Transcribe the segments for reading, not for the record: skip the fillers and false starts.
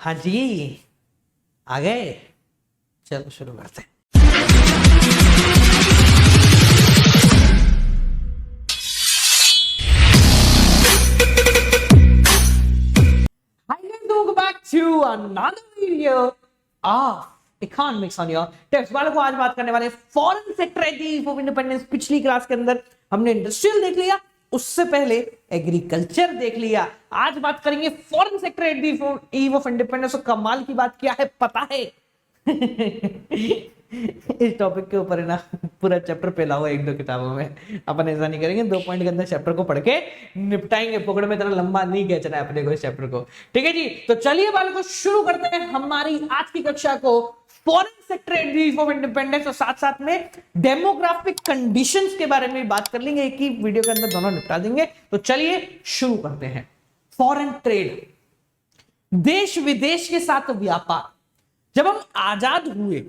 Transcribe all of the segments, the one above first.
हाँ जी, आ गए। चलो शुरू करते हैं। Hi guys, welcome back to another video of Economics on your Tips। वालों को आज बात करने वाले फॉरेन सेक्टर ऑफ इंडिपेंडेंस। पिछली क्लास के अंदर हमने इंडस्ट्रियल देख लिया, उससे पहले एग्रीकल्चर देख लिया। आज बात करेंगे foreign sector at the eve of independence. और कमाल की बात क्या है पता है? इस टॉपिक के ऊपर है ना पूरा चैप्टर फैला हुआ एक दो किताबों में। अपन ऐसा नहीं करेंगे, 2 पॉइंट के अंदर चैप्टर को पढ़ के निपटाएंगे। पकड़ में इतना लंबा नहीं खींचना है अपने को इस चैप्टर को, ठीक है जी। तो चलिए बाल को शुरू करते हैं हमारी आज की कक्षा को foreign sector at the eve of independence. और साथ साथ में डेमोग्राफिक कंडीशंस के बारे में बात कर लेंगे। एक ही वीडियो के अंदर दोनों निपटा देंगे। तो चलिए शुरू करते हैं। फॉरेन ट्रेड, देश विदेश के साथ व्यापार। जब हम आजाद हुए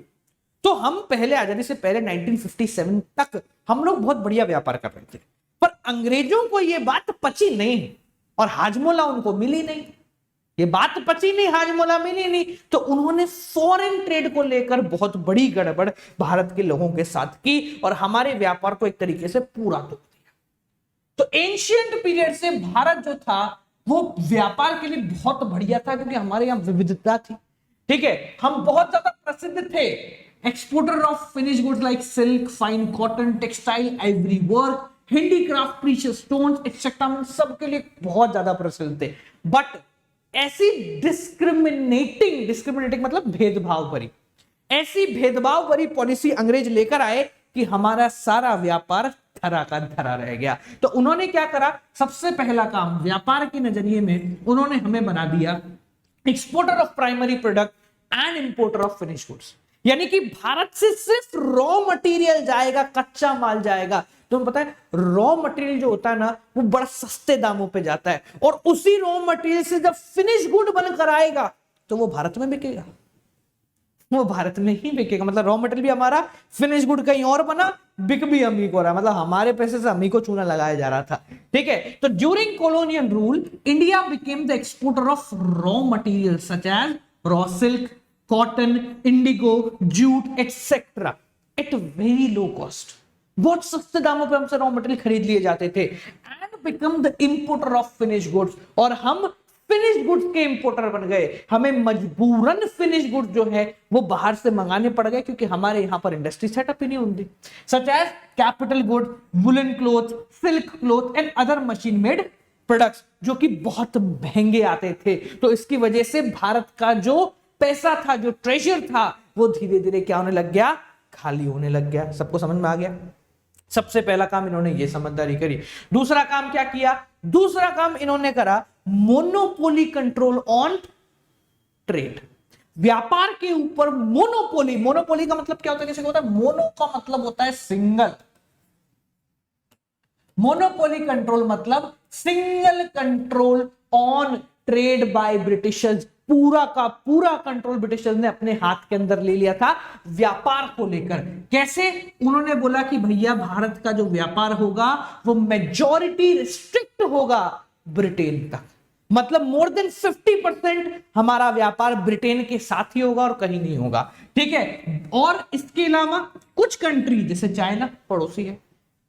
तो हम पहले आजादी से पहले 1957 तक हम लोग बहुत बढ़िया व्यापार कर रहे थे, पर अंग्रेजों को यह बात पची नहीं और हाजमोला उनको मिली नहीं। ये बात पची नहीं, हाजमोला मिली नहीं, तो उन्होंने फॉरेन ट्रेड को लेकर बहुत बड़ी गड़बड़ भारत के लोगों के साथ की और हमारे व्यापार को एक तरीके से पूरा तोड़ दिया। तो एंशियंट पीरियड से भारत जो था वो व्यापार के लिए बहुत बढ़िया था, क्योंकि हमारे यहां विविधता थी, ठीक है। हम बहुत ज्यादा प्रसिद्ध थे, exporter of finish goods like silk, fine cotton, textile, Ivory work, handicraft, precious stones etcetera, हम सबके लिए बहुत ज्यादा प्रसिद्ध थे। बट ऐसी डिस्क्रिमिनेटिंग मतलब भेदभाव भरी, ऐसी भेदभाव भरी पॉलिसी अंग्रेज लेकर आए कि हमारा सारा व्यापार धरा का धरा रह गया। तो उन्होंने क्या करा? सबसे पहला काम व्यापार के नजरिए में उन्होंने हमें बना दिया exporter of primary product and importer of finish goods. यानी कि भारत से सिर्फ रॉ मटेरियल जाएगा, कच्चा माल जाएगा। तुम्हें पता है रॉ मटेरियल जो होता है ना वो बड़ा सस्ते दामों पे जाता है, और उसी रॉ मटेरियल से जब फिनिश गुड बनकर आएगा तो वो भारत में बिकेगा, वो भारत में ही बिकेगा। मतलब रॉ मटेरियल भी हमारा, फिनिश गुड कहीं और बना, बिक भी हम ही को रहा, मतलब हमारे पैसे से हम ही को चूना लगाया जा रहा था, ठीक है। तो during colonial rule India became the exporter of raw material such as raw silk, cotton, indigo, jute etcetera at very low cost. बहुत सस्ते दामों पे हमसे रॉ मटेरियल खरीद लिए जाते थे। And become the importer of finish goods, और हम फिनिश गुड्स के इंपोर्टर बन गए। हमें मजबूरन फिनिश गुड्स जो है वो बाहर से मंगाने पड़ गए, क्योंकि हमारे यहां पर इंडस्ट्री सेटअप ही नहीं होती। Such as capital good, woollen cloth, silk cloth and other machine made products, जो कि बहुत महंगे आते थे। तो इसकी वजह से भारत का जो पैसा था, जो ट्रेजर था, वो धीरे धीरे क्या होने लग गया? खाली होने लग गया। सबको समझ में आ गया? सबसे पहला काम इन्होंने ये समझदारी करी। दूसरा काम क्या किया? दूसरा काम इन्होंने करा मोनोपोली कंट्रोल ऑन ट्रेड। व्यापार के ऊपर मोनोपोली। मोनोपोली का मतलब क्या होता है? कैसे होता है? मोनो का मतलब होता है सिंगल, मोनोपोली कंट्रोल मतलब single control on trade by Britishers. पूरा का पूरा कंट्रोल ब्रिटिशर्स ने अपने हाथ के अंदर ले लिया था व्यापार को लेकर। कैसे? उन्होंने बोला कि भैया भारत का जो व्यापार होगा वो मेजॉरिटी रिस्ट्रिक्ट होगा ब्रिटेन तक, मतलब मोर देन 50% हमारा व्यापार ब्रिटेन के साथ ही होगा और कहीं नहीं होगा, ठीक है। और इसके अलावा कुछ कंट्री जैसे चाइना पड़ोसी है,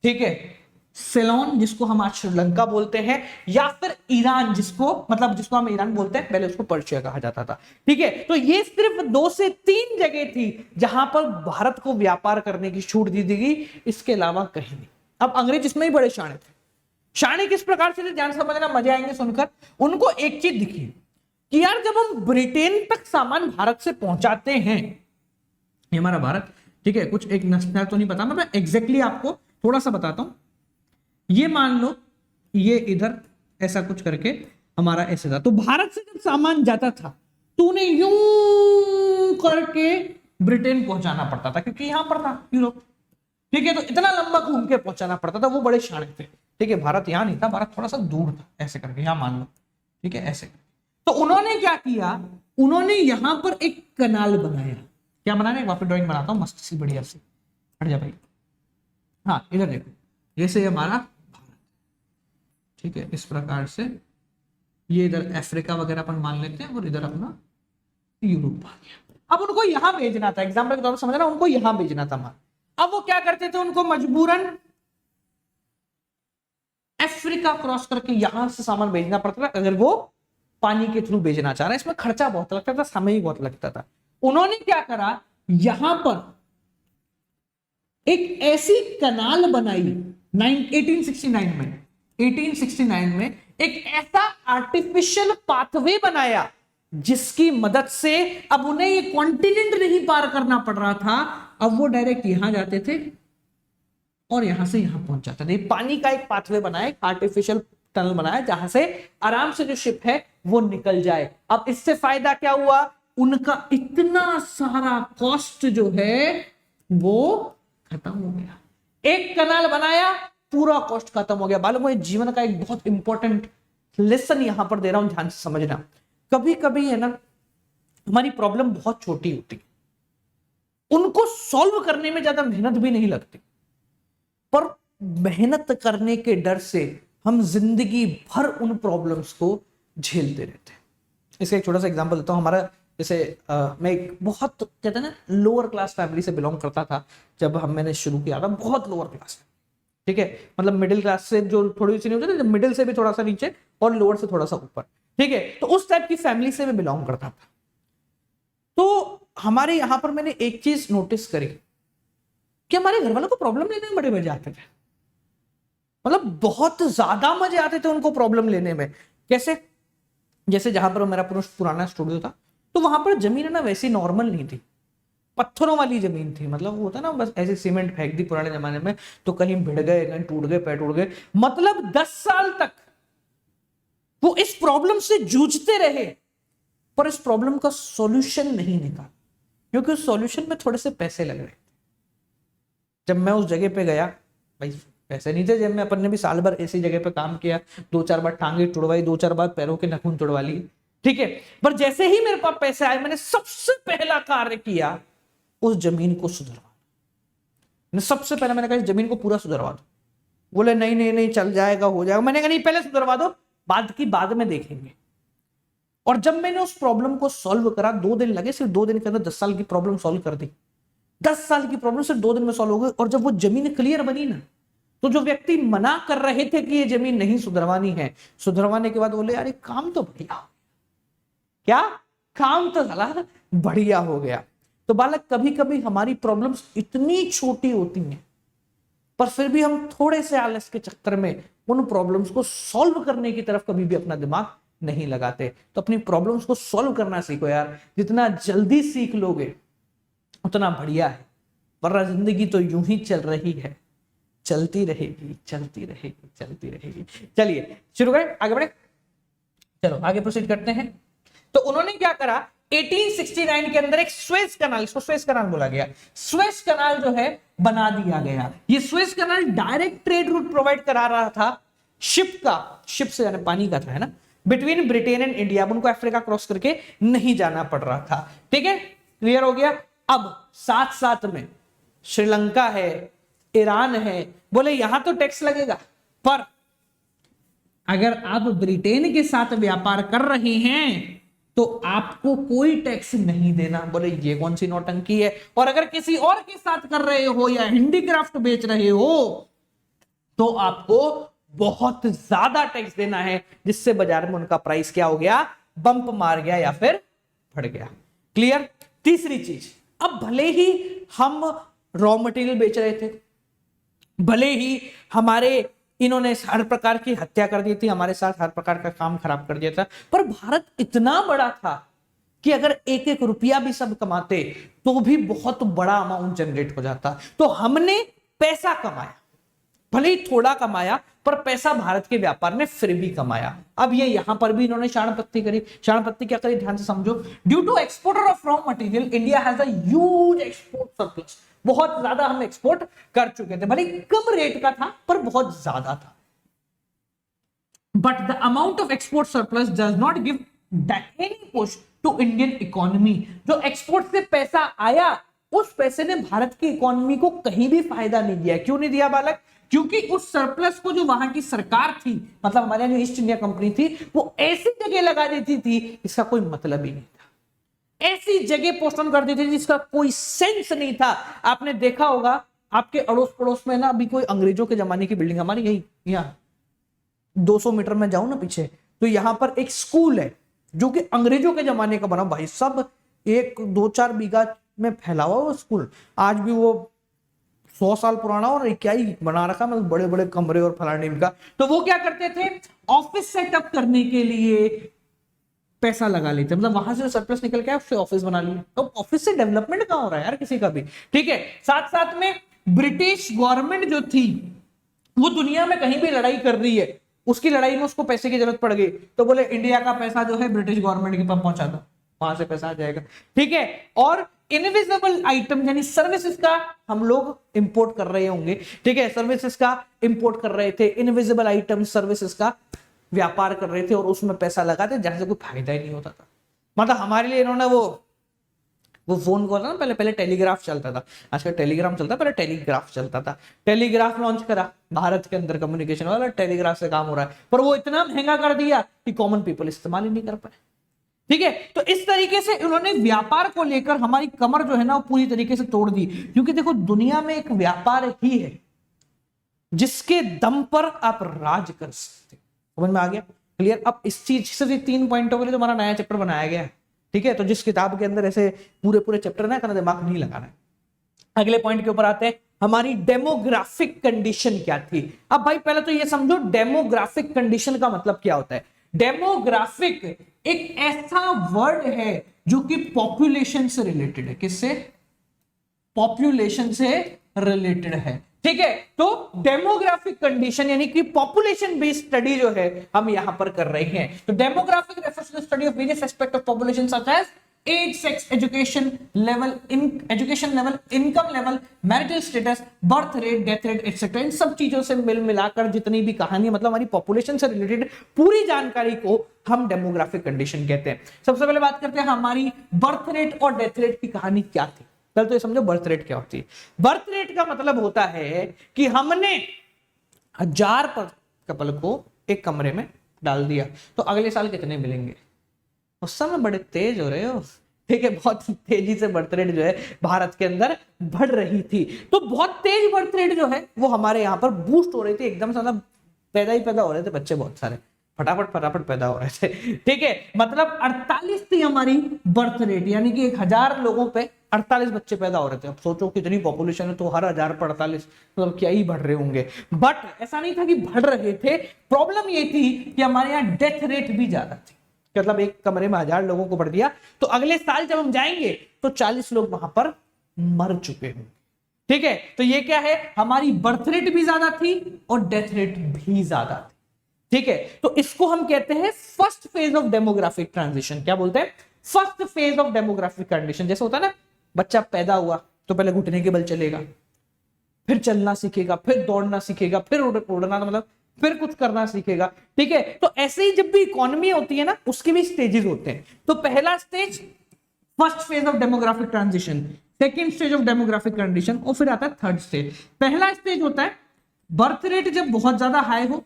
ठीक है, सेलोन जिसको हम आज श्रीलंका बोलते हैं, या फिर ईरान जिसको हम ईरान बोलते हैं, पहले उसको पर्शिया कहा जाता था, ठीक है। तो ये सिर्फ 2 से 3 जगह थी जहां पर भारत को व्यापार करने की छूट दी गई, इसके अलावा कहीं नहीं। अब अंग्रेज इसमें ही बड़े शाणे थे। शाणे किस प्रकार से थे ध्यान समझना, मजा आएंगे सुनकर। उनको एक चीज दिखी कि यार जब हम ब्रिटेन तक सामान भारत से पहुंचाते हैं, ये हमारा भारत, ठीक है, कुछ एक नस्ल तो नहीं पता, मैं एग्जैक्टली आपको थोड़ा सा बताता हूं। ये मान लो ये इधर ऐसा कुछ करके हमारा ऐसे था, तो भारत से जब सामान जाता था तो उन्हें यूं करके ब्रिटेन पहुंचाना पड़ता था, क्योंकि यहां पर था यूरोप, ठीक है। तो इतना लंबा घूम के पहुंचाना पड़ता था, वो बड़े शाणे थे, ठीक है। भारत यहां नहीं था, भारत थोड़ा सा दूर था, ऐसे करके यहां मान लो, ठीक है, ऐसे। तो उन्होंने क्या किया? उन्होंने यहां पर एक कनाल बनाया। क्या बनाया? वहां पर ड्राइंग बनाता हूं मस्त सी बढ़िया सी, हट जा भाई, हाँ इधर देखो, जैसे हमारा भारत, ठीक है, इस प्रकार से ये इधर अफ्रीका वगैरह अपन मान लेते हैं, और इधर अपना यूरोप आ गया। अब उनको यहां भेजना था, एग्जाम्पल के तौर पर समझना, उनको यहां भेजना था माल। अब वो क्या करते थे, उनको मजबूरन अफ्रीका क्रॉस करके यहां से सामान भेजना पड़ता था, अगर वो पानी के थ्रू भेजना चाह रहे हैं। इसमें खर्चा बहुत लगता था, समय ही बहुत लगता था। उन्होंने क्या करा, यहां पर एक ऐसी कनाल बनाई 1869 में, 1869 में एक ऐसा आर्टिफिशियल पाथवे बनाया जिसकी मदद से अब उन्हें ये कॉन्टिनेंट नहीं पार करना पड़ रहा था, अब वो डायरेक्ट यहां जाते थे और यहां से यहां पहुंच जाते थे। पानी का एक पाथवे बनाया, एक आर्टिफिशियल टनल बनाया जहां से आराम से जो शिप है वो निकल जाए। अब इससे फायदा क्या हुआ, उनका इतना सारा कॉस्ट जो है वो खत्म हो गया। एक कनाल बनाया, पूरा कॉस्ट खत्म हो गया। बालों में जीवन का एक बहुत इंपॉर्टेंट लेसन यहां पर दे रहा हूं, ध्यान से समझना। कभी कभी है ना, हमारी प्रॉब्लम बहुत छोटी होती है, उनको सॉल्व करने में ज्यादा मेहनत भी नहीं लगती, पर मेहनत करने के डर से हम जिंदगी भर उन प्रॉब्लम्स को झेलते रहते हैं। इसका एक छोटा सा एग्जांपल देता हूं। हमारा जैसे मैं एक बहुत कहते हैं ना लोअर क्लास फैमिली से बिलोंग करता था जब मैंने शुरू किया था, बहुत लोअर क्लास, ठीक है, मतलब मिडिल क्लास से जो थोड़ी सी नहीं होती ना, मिडिल से भी थोड़ा सा नीचे और लोअर से थोड़ा सा ऊपर, ठीक है, तो उस टाइप की फैमिली से मैं बिलोंग करता था। तो हमारे यहां पर मैंने एक चीज नोटिस करी कि हमारे घर वालों को प्रॉब्लम लेने में बड़े मजे आते थे, मतलब बहुत ज्यादा मजे आते थे उनको प्रॉब्लम लेने में। कैसे, जैसे जहां पर मेरा पुराना स्टूडियो था, तो वहां पर जमीन है ना वैसी नॉर्मल नहीं थी, पत्थरों वाली जमीन थी। मतलब वो होता ना, बस ऐसे सीमेंट फेंक दी पुराने जमाने में, तो कहीं भिड़ गए, कहीं टूट गए, पैर टूट गए। मतलब 10 साल तक वो इस प्रॉब्लम से जूझते रहे, पर इस प्रॉब्लम का सॉल्यूशन नहीं निकाला, क्योंकि उस सॉल्यूशन में थोड़े से पैसे लग रहे थे। जब मैं उस जगह पे गया, भाई पैसे नहीं थे जेब में, अपन ने भी साल भर ऐसी जगह पे काम किया, 2-4 बार टांगे तुड़वाई, 2-4 बार पैरों के नखून तुड़वा लिए, ठीक है, पर जैसे ही मेरे पास पैसे आए, मैंने सबसे पहला कार्य किया उस जमीन को सुधरवा। सबसे पहले मैंने कहा इस जमीन को पूरा सुधरवा दो। बोले नहीं नहीं नहीं, चल जाएगा, हो जाएगा। मैंने कहा नहीं, पहले सुधरवा दो, बाद की बाद में देखेंगे। और जब मैंने उस प्रॉब्लम को सॉल्व करा, 2 दिन लगे, सिर्फ 2 दिन के अंदर 10 साल की प्रॉब्लम सॉल्व कर दी। 10 साल की प्रॉब्लम सिर्फ 2 दिन में सॉल्व हो गई। और जब वो जमीन क्लियर बनी ना, तो जो व्यक्ति मना कर रहे थे कि ये जमीन नहीं सुधरवानी है, सुधरवाने के बाद बोले यार काम तो बढ़िया, क्या काम तो साला बढ़िया हो गया। तो बालक, कभी कभी हमारी प्रॉब्लम्स इतनी छोटी होती हैं, पर फिर भी हम थोड़े से आलस के चक्कर में उन प्रॉब्लम्स को सॉल्व करने की तरफ कभी भी अपना दिमाग नहीं लगाते। तो अपनी प्रॉब्लम्स को सॉल्व करना सीखो यार, जितना जल्दी सीख लोगे उतना बढ़िया है, वरना जिंदगी तो यूं ही चल रही है, चलती रहेगी, चलती रहेगी, चलती रहेगी। चलिए शुरू करें, आगे बढ़े, चलो आगे प्रोसीड करते हैं। तो उन्होंने क्या करा, 1869 के अंदर एक स्वेज कनाल, इसको स्वेज कनाल बोला गया, स्वेज कनाल जो है बना दिया गया। ये स्वेज कनाल डायरेक्ट ट्रेड रूट प्रोवाइड करा रहा था शिप का, शिप से यानी पानी का था, है ना, बिटवीन ब्रिटेन एंड इंडिया। उनको अफ्रीका क्रॉस करके नहीं जाना पड़ रहा था, ठीक है, क्लियर हो गया। अब साथ साथ में श्रीलंका है, ईरान है, बोले यहां तो टैक्स लगेगा, पर अगर आप ब्रिटेन के साथ व्यापार कर रहे हैं तो आपको कोई टैक्स नहीं देना। बोले ये कौन सी नौटंकी है। और अगर किसी और के साथ कर रहे हो या हैंडीक्राफ्ट बेच रहे हो तो आपको बहुत ज्यादा टैक्स देना है, जिससे बाजार में उनका प्राइस क्या हो गया, बंप मार गया या फिर बढ़ गया। क्लियर। तीसरी चीज, अब भले ही हम रॉ मटेरियल बेच रहे थे, भले ही हमारे इन्होंने हर प्रकार की हत्या कर दी थी, हमारे साथ हर प्रकार का काम खराब कर दिया था, पर भारत इतना बड़ा था कि अगर 1-1 रुपया भी सब कमाते तो भी बहुत बड़ा अमाउंट जनरेट हो जाता। तो हमने पैसा कमाया, भले ही थोड़ा कमाया, पर पैसा भारत के व्यापार ने फिर भी कमाया। अब ये यहां पर भी इन्होंने शाणपत्ती करी। शाणपत्ती क्या करी, ध्यान से समझो। Due to exporter of raw material, India has a huge export surplus. बहुत ज्यादा हम एक्सपोर्ट कर चुके थे, भले कम रेट का था पर बहुत ज्यादा था। But the amount of export surplus does not give any push to Indian economy. जो एक्सपोर्ट से पैसा आया, उस पैसे ने भारत की इकोनॉमी को कहीं भी फायदा नहीं दिया। क्यों नहीं दिया बालक? क्योंकि उस सरप्लस को जो वहां की सरकार थी, मतलब हमारे जो ईस्ट इंडिया कंपनी थी, वो ऐसी जगह लगा देती थी, इसका कोई मतलब ही नहीं था। ऐसी जगह पोस्टपोन कर दी थी जिसका कोई सेंस नहीं था। आपने देखा होगा आपके अड़ोस पड़ोस में ना, अभी कोई अंग्रेजों के जमाने की बिल्डिंग, हमारी यही यहाँ 200 मीटर में जाऊं ना पीछे, तो यहां पर एक स्कूल है जो कि अंग्रेजों के जमाने का बना, भाई सब 1-2-4 बीघा में फैला हुआ वो स्कूल, आज भी वो 100 साल पुराना और क्या ही बना रखा, मतलब बड़े बड़े कमरे और फलाने का। तो वो क्या करते थे, ऑफिस सेटअप करने के लिए पैसा लगा लेते, मतलब वहां से सरप्लस निकल के उससे ऑफिस बना लिए। तो ऑफिस से डेवलपमेंट कहां हो रहा है यार किसी का भी, ठीक है। साथ साथ में ब्रिटिश गवर्नमेंट जो थी वो दुनिया में कहीं भी लड़ाई कर रही है, उसकी लड़ाई में उसको पैसे की जरूरत पड़ गई, तो बोले इंडिया का पैसा जो है ब्रिटिश गवर्नमेंट के पास पहुंचा दो, वहां से पैसा आ जाएगा, ठीक है। और इनविजिबल आइटम यानी सर्विसेज का हम लोग इंपोर्ट कर रहे होंगे, ठीक है, सर्विसेज का इंपोर्ट कर रहे थे, इनविजिबल आइटम सर्विसेज का व्यापार कर रहे थे और उसमें पैसा लगाते जहां से कोई फायदा ही नहीं होता था। मतलब हमारे लिए इन्होंने वो फोन कॉल ना, पहले पहले टेलीग्राफ चलता था, आजकल टेलीग्राम चलता, पहले टेलीग्राफ चलता था, टेलीग्राफ लॉन्च करा भारत के अंदर कम्युनिकेशन वाला, टेलीग्राफ से काम हो रहा है, पर वो इतना महंगा कर दिया कि कॉमन पीपल इस्तेमाल ही नहीं कर पाए, ठीक है। तो इस तरीके से उन्होंने व्यापार को लेकर हमारी कमर जो है ना वो पूरी तरीके से तोड़ दी, क्योंकि देखो दुनिया में एक व्यापार ही है जिसके दम पर आप राज कर सकते, समझ में आ गया, क्लियर। अब इस चीज से 3 पॉइंटों के लिए हमारा नया चैप्टर बनाया गया है, ठीक है। तो जिस किताब के अंदर ऐसे पूरे पूरे चैप्टर ना, दिमाग नहीं लगाना है। अगले पॉइंट के ऊपर आते हैं, हमारी डेमोग्राफिक कंडीशन क्या थी। अब भाई पहले तो ये समझो डेमोग्राफिक कंडीशन का मतलब क्या होता है। डेमोग्राफिक एक ऐसा वर्ड है जो कि पॉपुलेशन से रिलेटेड है, किससे, पॉपुलेशन से रिलेटेड है, ठीक है। तो डेमोग्राफिक कंडीशन यानी कि पॉपुलेशन बेस्ड स्टडी जो है हम यहां पर कर रहे हैं। तो demographic refers to the study of various aspect of population such as age, sex, education level, income level, marital status, birth rate, death rate etcetera. इन सब चीजों से मिल मिलाकर जितनी भी कहानी, मतलब हमारी पॉपुलेशन से रिलेटेड पूरी जानकारी को हम डेमोग्राफिक कंडीशन कहते हैं। सबसे पहले बात करते हैं हमारी बर्थ रेट और डेथ रेट की कहानी क्या थी। पहले तो ये समझो बर्थ रेट क्या होती है। बर्थ रेट का मतलब होता है कि हमने 1000 कपल को एक कमरे में डाल दिया, तो अगले साल कितने मिलेंगे। उस समय बड़े तेज हो रहे हो, ठीक है, बहुत तेजी से बर्थ रेट जो है भारत के अंदर बढ़ रही थी। तो बहुत तेज बर्थ रेट जो है वो हमारे यहाँ पर बूस्ट हो रही थी, एकदम से मतलब पैदा हो रहे थे बच्चे, बहुत सारे फटाफट पैदा हो रहे थे, ठीक है। मतलब 48 थी हमारी बर्थ रेट, यानी कि 1000 लोगों पे 48 बच्चे पैदा हो रहे थे। अब सोचो कितनी पॉपुलेशन है, तो हर 1000 पर 48, मतलब क्या ही बढ़ रहे होंगे। बट ऐसा नहीं था कि बढ़ रहे थे, प्रॉब्लम ये थी कि हमारे यहाँ डेथ रेट भी ज्यादा थी। मतलब एक कमरे में 1000 लोगों को बढ़ दिया, तो अगले साल जब हम जाएंगे तो 40 लोग वहां पर मर चुके होंगे, ठीक है। तो ये क्या है, हमारी बर्थ रेट भी ज्यादा थी और डेथ रेट भी ज्यादा थी, ठीक है। तो इसको हम कहते हैं first phase of demographic transition. क्या बोलते हैं, first phase of demographic condition. जैसे होता है ना, बच्चा पैदा हुआ तो पहले घुटने के बल चलेगा, फिर चलना सीखेगा, फिर दौड़ना सीखेगा, फिर उड़ना, मतलब फिर कुछ करना सीखेगा, ठीक है। तो ऐसे ही जब भी इकोनॉमी होती है ना, उसके भी स्टेजेस होते हैं। तो पहला stage first phase of demographic transition, second stage of demographic condition, और फिर आता है थर्ड स्टेज। पहला स्टेज होता है बर्थ रेट जब बहुत ज्यादा हाई हो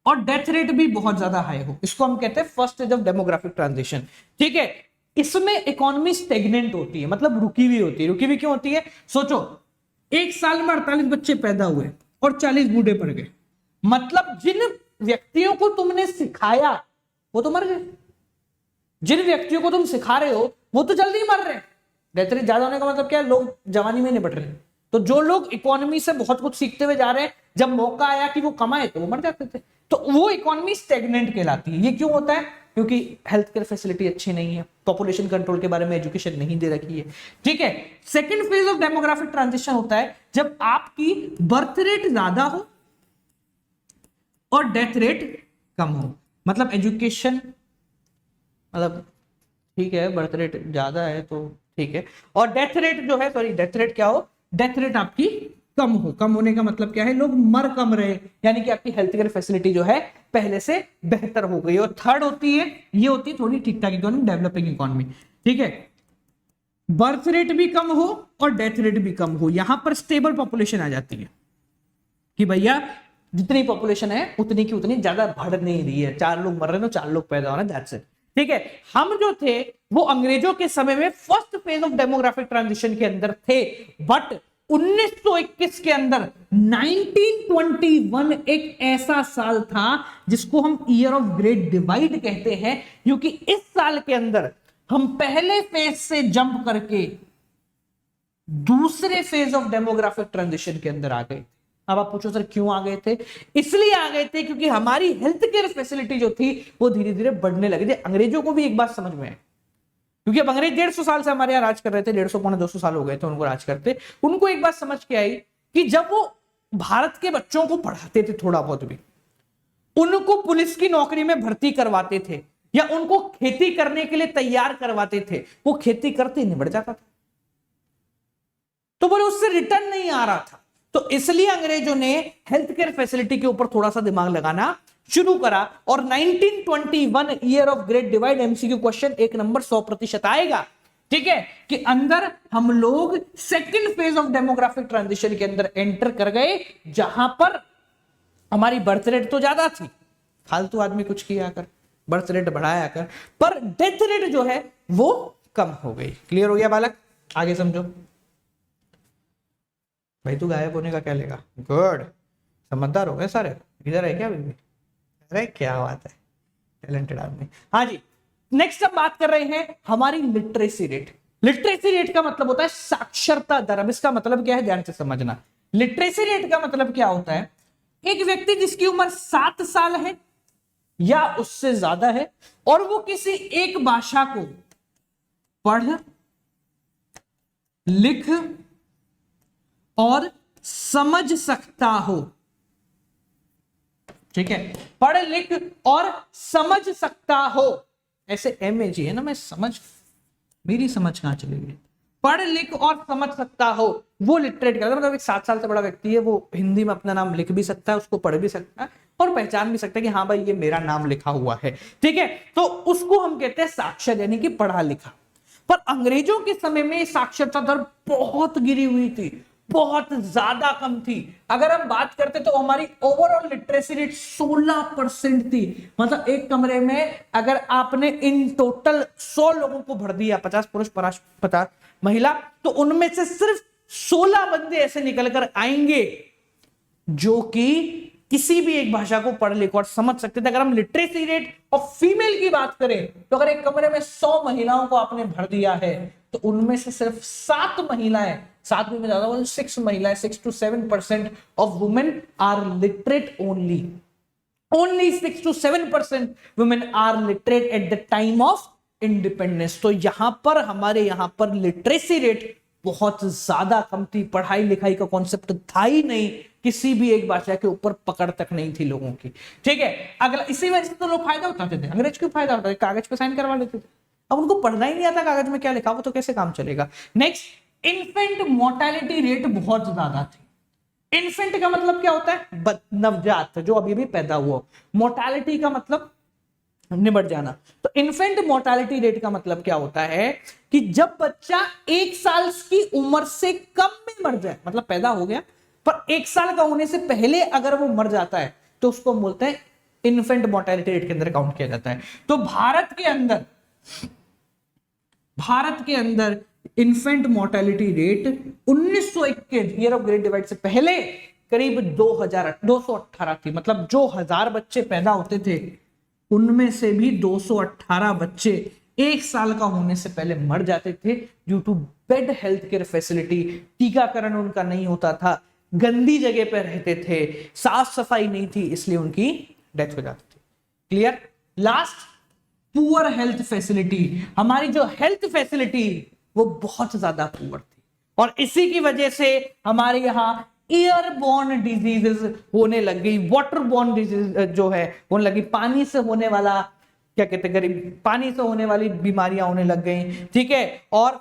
और डेथ रेट भी बहुत ज्यादा हाई हो, इसको हम कहते हैं first stage of demographic transition, ठीक है। इसमें इकोनॉमी स्टेगनेंट होती है, मतलब रुकी हुई होती है। रुकी हुई क्यों होती है, सोचो एक साल में 48 बच्चे पैदा हुए और 40 बूढ़े पड़ गए, मतलब जिन व्यक्तियों को तुमने सिखाया वो तो मर गए, जिन व्यक्तियों को तुम सिखा रहे हो वो तो जल्दी मर रहे हैं। डेथ रेट ज्यादा होने का मतलब क्या है, लोग जवानी में निपट रहे हैं। तो जो लोग इकोनॉमी से बहुत कुछ सीखते हुए जा रहे हैं, जब मौका आया कि वो कमाए तो वो मर जाते थे। तो वो इकोनॉमी स्टेगनेंट कहलाती है। ये क्यों होता है, क्योंकि हेल्थ केयर फैसिलिटी अच्छी नहीं है, पॉपुलेशन कंट्रोल के बारे में एजुकेशन नहीं दे रखी है, ठीक है। Second phase of demographic transition होता है जब आपकी बर्थ रेट ज्यादा हो और डेथ रेट कम हो। मतलब एजुकेशन, मतलब ठीक है बर्थ रेट ज्यादा है तो ठीक है, और डेथ रेट जो है, सॉरी डेथ रेट क्या हो, डेथ रेट आपकी कम हो। कम होने का मतलब क्या है, लोग मर कम रहे, यानी कि आपकी हेल्थ केयर फैसिलिटी जो है पहले से बेहतर हो गई। और थर्ड होती है, ये होती है थोड़ी ठीक ठाक इकोनॉमी, डेवलपिंग इकोनॉमी, ठीक है। बर्थ रेट भी कम हो और डेथ रेट भी कम हो, यहां पर स्टेबल पॉपुलेशन आ जाती है कि भैया जितनी पॉपुलेशन है उतनी की उतनी, ज्यादा बढ़ नहीं रही है। 4 लोग मर रहे हैं तो 4 लोग पैदा हो रहे हैं, दैट्स इट, ठीक है, हम जो थे वो अंग्रेजों के समय में first phase of demographic transition के अंदर थे, बट 1921 के अंदर 1921 एक ऐसा साल था जिसको हम ईयर ऑफ ग्रेट डिवाइड कहते हैं, क्योंकि इस साल के अंदर हम पहले फेज से जंप करके दूसरे फेज ऑफ डेमोग्राफिक ट्रांजिशन के अंदर आ गए। अब आप पूछो सर क्यों आ गए थे? इसलिए आ गए थे क्योंकि हमारी हेल्थ केयर फैसिलिटी जो थी वो धीरे धीरे बढ़ने लगी थी। अंग्रेजों को भी एक बात समझ में है, क्योंकि अब अंग्रेज 150 साल से हमारे यहाँ राज कर रहे थे, 150 पौने 200 साल हो गए थे उनको राज करते। उनको एक बात समझ के आई कि जब वो भारत के बच्चों को पढ़ाते थे थोड़ा बहुत भी, उनको पुलिस की नौकरी में भर्ती करवाते थे या उनको खेती करने के लिए तैयार करवाते थे, वो खेती करते ही निबट जाता था, तो बोले उससे रिटर्न नहीं आ रहा था। तो इसलिए अंग्रेजों ने हेल्थ केयर फैसिलिटी के ऊपर थोड़ा सा दिमाग लगाना शुरू करा, और 1921 year of great divide, MCQ question 1 number 100% आएगा, ठीक है, कि अंदर हम लोग second phase of demographic transition के अंदर एंटर कर गए, जहां पर हमारी बर्थ रेट तो ज्यादा थी, फालतू आदमी कुछ किया कर, बर्थ रेट बढ़ाया कर, पर डेथ रेट जो है वो कम हो गई। क्लियर हो गया बालक? आगे समझो भाई, तू गायब होने का क्या लेगा? गुड, समझदार हो गए सारे। इधर है क्या बीबी? अरे क्या बात है, टैलेंटेड आदमी। हाँ जी, नेक्स्ट हम बात कर रहे हैं हमारी लिटरेसी रेट। लिटरेसी रेट का मतलब होता है साक्षरता दर। अब इसका मतलब क्या है, ध्यान से समझना। लिटरेसी रेट का मतलब क्या होता है? एक व्यक्ति जिसकी उम्र 7 साल है या उससे ज्यादा है और वो किसी एक भाषा को पढ़, लिख और समझ सकता हो, ठीक है, पढ़ लिख और समझ सकता हो। ऐसे MAG है ना, मैं समझ, मेरी समझ कहां चली गई? पढ़ लिख और समझ सकता हो, वो लिटरेट करता है। मतलब एक 7 साल से बड़ा व्यक्ति है, वो हिंदी में अपना नाम लिख भी सकता है, उसको पढ़ भी सकता है और पहचान भी सकता है कि हाँ भाई ये मेरा नाम लिखा हुआ है, ठीक है, तो उसको हम कहते हैं साक्षर, यानी कि पढ़ा लिखा। पर अंग्रेजों के समय में साक्षरता दर बहुत गिरी हुई थी, बहुत ज्यादा कम थी। अगर हम बात करते तो हमारी ओवरऑल लिटरेसी रेट 16% थी। मतलब एक कमरे में अगर आपने इन टोटल 100 लोगों को भर दिया, 50 पुरुष 50 महिला, तो उनमें से सिर्फ 16 बंदे ऐसे निकल कर आएंगे जो कि किसी भी एक भाषा को पढ़ लिख और समझ सकते थे। अगर हम लिटरेसी रेट और फीमेल की बात करें तो अगर एक कमरे में 100 महिलाओं को आपने भर दिया है तो उनमें से सिर्फ 7 महिलाएं, 7 में ज्यादा बोल 6 महिलाएं, 6 to 7% of women are literate only. Only 6 to 7% women are literate at the time of independence। तो यहां पर हमारे यहां पर लिटरेसी रेट बहुत ज्यादा कम थी, पढ़ाई लिखाई का कॉन्सेप्ट था ही नहीं, किसी भी एक भाषा के ऊपर पकड़ तक नहीं थी लोगों की, ठीक है। अगला, इसी वजह से तो लोग फायदा उठाते थे, अंग्रेज क्यों फायदा उठाते? कागज पे साइन करवा लेते थे। अब उनको पढ़ना ही नहीं आता कागज में क्या लिखा हुआ, तो कैसे काम चलेगा। नेक्स्ट, इन्फेंट मोर्टेलिटी रेट बहुत ज्यादा थी। इन्फेंट का मतलब क्या होता है? नवजात, जो अभी भी पैदा हुआ। मोर्टेलिटी का मतलब निबट जाना। तो इन्फेंट मोर्टेलिटी रेट का मतलब क्या होता है कि जब बच्चा 1 साल की उम्र से कम में मर जाए, मतलब पैदा हो गया पर 1 साल का होने से पहले अगर वो मर जाता है तो उसको बोलते हैं इन्फेंट मोर्टेलिटी रेट के अंदर काउंट किया जाता है। तो भारत के अंदर infant mortality rate 1921 year of great divide से पहले करीब 218 थी। मतलब जो 1000 बच्चे पैदा होते थे उनमें से भी 218 बच्चे 1 साल का होने से पहले मर जाते थे due to bad health care facility. टीकाकरण उनका नहीं होता था, गंदी जगह पर रहते थे, साफ सफाई नहीं थी, इसलिए उनकी डेथ हो जाती थी। Clear? Last, poor health facility. हमारी जो हेल्थ फैसिलिटी वो बहुत ज्यादा पुअर थी और इसी की वजह से हमारे यहाँ एयरबॉर्न डिजीजेस होने लग गई, वाटरबॉर्न डिजीज जो है होने लगी, पानी से होने वाला, क्या कहते हैं, गरीब पानी से होने वाली बीमारियां होने लग गई, ठीक है, और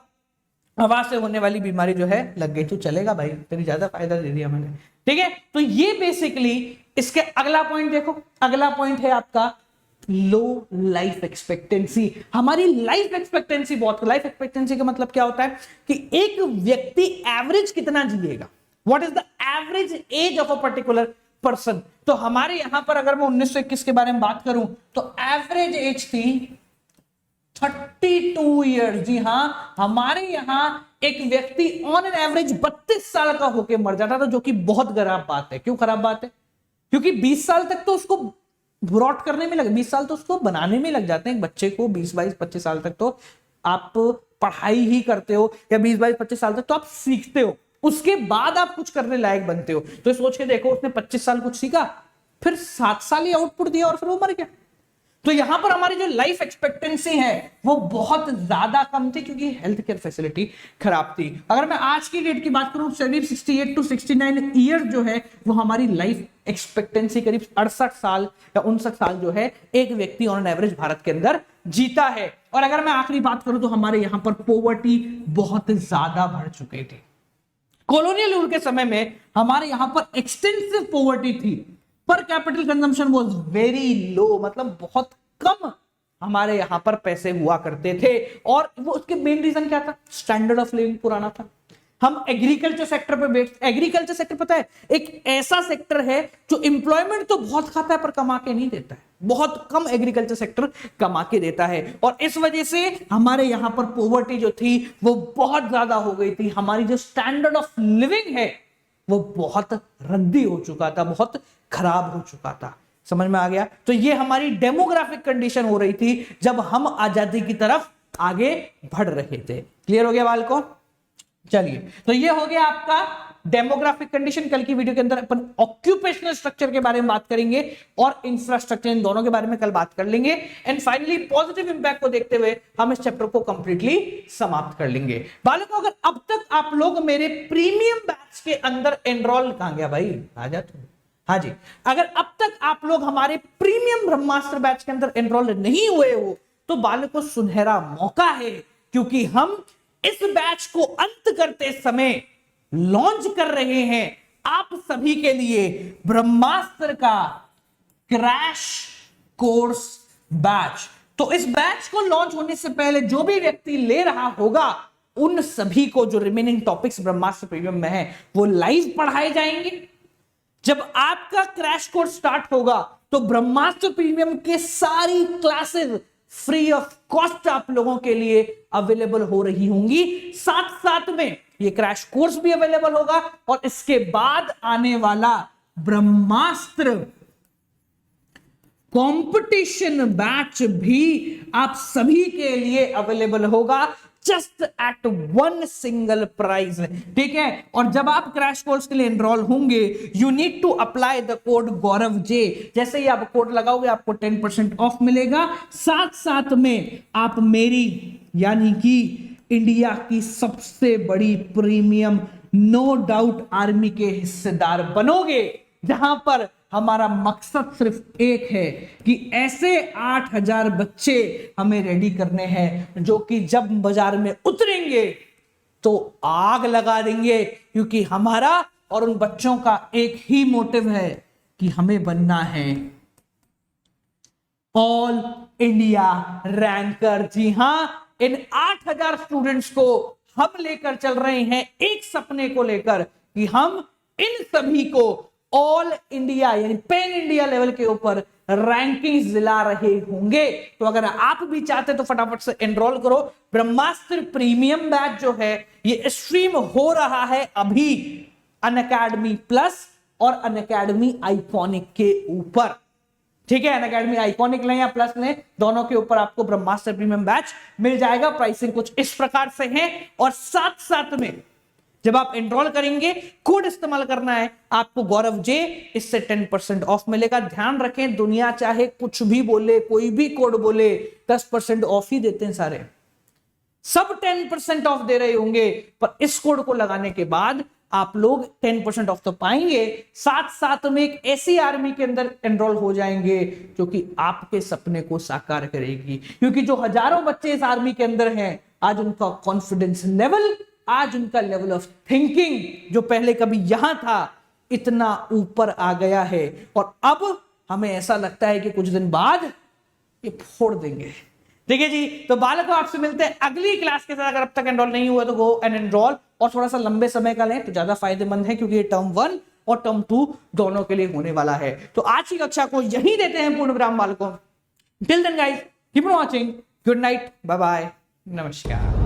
हवा से होने वाली बीमारी जो है लग गई। तो चलेगा भाई, तेरी ज्यादा फायदा दे दिया मैंने, ठीक है। तो ये बेसिकली इसके अगला पॉइंट देखो, अगला पॉइंट है आपका लो लाइफ एक्सपेक्टेंसी। हमारी लाइफ एक्सपेक्टेंसी बहुत, लाइफ एक्सपेक्टेंसी का मतलब क्या होता है कि एक व्यक्ति एवरेज कितना जिएगा, what is the average age of a particular person. तो हमारे यहां पर अगर मैं 1921 के बारे में बात करूं तो एवरेज एज थी 32 ईयर्स। जी हाँ, हमारे यहाँ एक व्यक्ति ऑन एन एवरेज 32 साल का होकर मर जाता था, जो कि बहुत खराब बात है। क्यों खराब बात है? क्योंकि 20 साल तक तो उसको ब्रॉट करने में लगे, 20 साल तो उसको बनाने में लग जाते हैं। एक बच्चे को 20, 22, 25 साल तक तो आप पढ़ाई ही करते हो, या 20, 22, 25 साल तक तो आप सीखते हो, उसके बाद आप कुछ करने लायक बनते हो। तो सोच के देखो, उसने 25 साल कुछ सीखा, फिर 7 साल ही आउटपुट दिया और फिर वो मर गया। तो यहां पर हमारी जो लाइफ एक्सपेक्टेंसी है वो बहुत ज्यादा कम थी, क्योंकि हेल्थ केयर फैसिलिटी खराब थी। अगर मैं आज की डेट की बात करूं, 68 to 69 ईयर जो है वो हमारी लाइफ एक्सपेक्टेंसी करीब 68 साल या 59 साल जो है एक व्यक्ति ऑन एवरेज भारत के अंदर जीता है। और अगर मैं आखिरी बात करूं तो हमारे यहां पर पॉवर्टी बहुत ज्यादा बढ़ चुकी थी। कॉलोनियल रूल के समय में हमारे यहां पर एक्सटेंसिव पॉवर्टी थी, पर capital consumption was very low, मतलब बहुत कम हमारे यहां पर पैसे हुआ करते थे। और वो उसके मेन रीजन क्या था? स्टैंडर्ड ऑफ लिविंग पुराना था। हम एग्रीकल्चर सेक्टर पे बेस्ड, एग्रीकल्चर सेक्टर पता है एक ऐसा सेक्टर है जो एम्प्लॉयमेंट तो बहुत खाता है पर कमा के नहीं देता है। बहुत कम एग्रीकल्चर सेक्टर कमा के देता है, और इस वजह से हमारे यहां पर पॉवर्टी जो थी वो बहुत ज्यादा हो गई थी। हमारी जो स्टैंडर्ड ऑफ लिविंग है वो बहुत रद्दी हो चुका था, बहुत खराब हो चुका था। समझ में आ गया? तो ये हमारी डेमोग्राफिक कंडीशन हो रही थी जब हम आजादी की तरफ आगे बढ़ रहे थे। क्लियर हो गया बालकों? चलिए, तो ये हो गया आपका डेमोग्राफिक कंडीशन। कल की वीडियो के अंदर अपन ऑक्यूपेशनल स्ट्रक्चर के बारे में बात करेंगे और इंफ्रास्ट्रक्चर, इन दोनों के बारे में कल बात कर लेंगे। एंड फाइनली पॉजिटिव इंपैक्ट को देखते हुए हम इस चैप्टर को कंप्लीटली समाप्त कर लेंगे। बालकों, अगर अब तक आप लोग मेरे प्रीमियम बैच के अंदर एनरोल, कहां गया भाई, आ जा तू। हाँ जी, अगर अब तक आप लोग हमारे प्रीमियम ब्रह्मास्त्र बैच के अंदर एनरोल नहीं हुए हो तो बालकों सुनहरा मौका है, क्योंकि हम इस बैच को अंत करते समय लॉन्च कर रहे हैं आप सभी के लिए ब्रह्मास्त्र का क्रैश कोर्स बैच। तो इस बैच को लॉन्च होने से पहले जो भी व्यक्ति ले रहा होगा उन सभी को जो रिमेनिंग टॉपिक्स ब्रह्मास्त्र प्रीमियम में है वो लाइव पढ़ाए जाएंगे। जब आपका क्रैश कोर्स स्टार्ट होगा तो ब्रह्मास्त्र प्रीमियम के सारी क्लासेस फ्री ऑफ कॉस्ट आप लोगों के लिए अवेलेबल हो रही होंगी। साथ साथ में ये क्रैश कोर्स भी अवेलेबल होगा और इसके बाद आने वाला ब्रह्मास्त्र कंपटीशन बैच भी आप सभी के लिए अवेलेबल होगा, just at one single price. ठीक है, और जब आप क्रैश कोर्स के लिए एनरोल होंगे you need to apply the code Gaurav J. जैसे ही आप कोड लगाओगे आपको 10% ऑफ मिलेगा। साथ साथ में आप मेरी यानी कि इंडिया की सबसे बड़ी प्रीमियम नो डाउट आर्मी के हिस्सेदार बनोगे, जहां पर हमारा मकसद सिर्फ एक है कि ऐसे 8000 बच्चे हमें रेडी करने हैं जो कि जब बाजार में उतरेंगे तो आग लगा देंगे, क्योंकि हमारा और उन बच्चों का एक ही मोटिव है कि हमें बनना है ऑल इंडिया रैंकर। जी हां, इन 8000 स्टूडेंट्स को हम लेकर चल रहे हैं एक सपने को लेकर कि हम इन सभी को ऑल इंडिया यानी पैन इंडिया लेवल के ऊपर रैंकिंग्स दिला रहे होंगे। तो अगर आप भी चाहते तो फटाफट से एनरोल करो। ब्रह्मास्त्र प्रीमियम बैच जो है ये स्ट्रीम हो रहा है अभी अनअकैडमी प्लस और अनअकैडमी आइकॉनिक के ऊपर। ठीक है, अनअकैडमी आइकॉनिक लें या प्लस लें, दोनों के ऊपर आपको ब्रह्मास्त्र प्रीमियम बैच मिल जाएगा। प्राइसिंग कुछ इस प्रकार से है, और साथ साथ में जब आप एनरोल करेंगे कोड इस्तेमाल करना है आपको गौरव जे, इससे 10% ऑफ मिलेगा। ध्यान रखें, दुनिया चाहे कुछ भी बोले, कोई भी कोड बोले, 10% ऑफ ही देते हैं सारे, सब 10% ऑफ दे रहे होंगे, पर इस कोड को लगाने के बाद आप लोग 10% ऑफ तो पाएंगे, साथ साथ में एक ऐसी आर्मी के अंदर एनरोल हो जाएंगे जो कि आपके सपने को साकार करेगी। क्योंकि जो हजारों बच्चे इस आर्मी के अंदर हैं, आज उनका कॉन्फिडेंस लेवल, आज उनका लेवल ऑफ थिंकिंग जो पहले कभी यहां था इतना ऊपर आ गया है, और अब हमें ऐसा लगता है कि कुछ दिन बाद ये फोड़ देंगे। ठीक है जी, तो बालकों आपसे मिलते हैं अगली क्लास के साथ। अगर अब तक एनरोल नहीं हुआ तो गो एंड एनरोल, और थोड़ा सा लंबे समय का लें तो ज्यादा फायदेमंद है, क्योंकि ये टर्म 1 और टर्म 2 दोनों के लिए होने वाला है। तो आज की कक्षा को यहीं देते हैं पूर्ण विराम बालकों। Till then guys, keep on watching good night, bye bye, नमस्कार।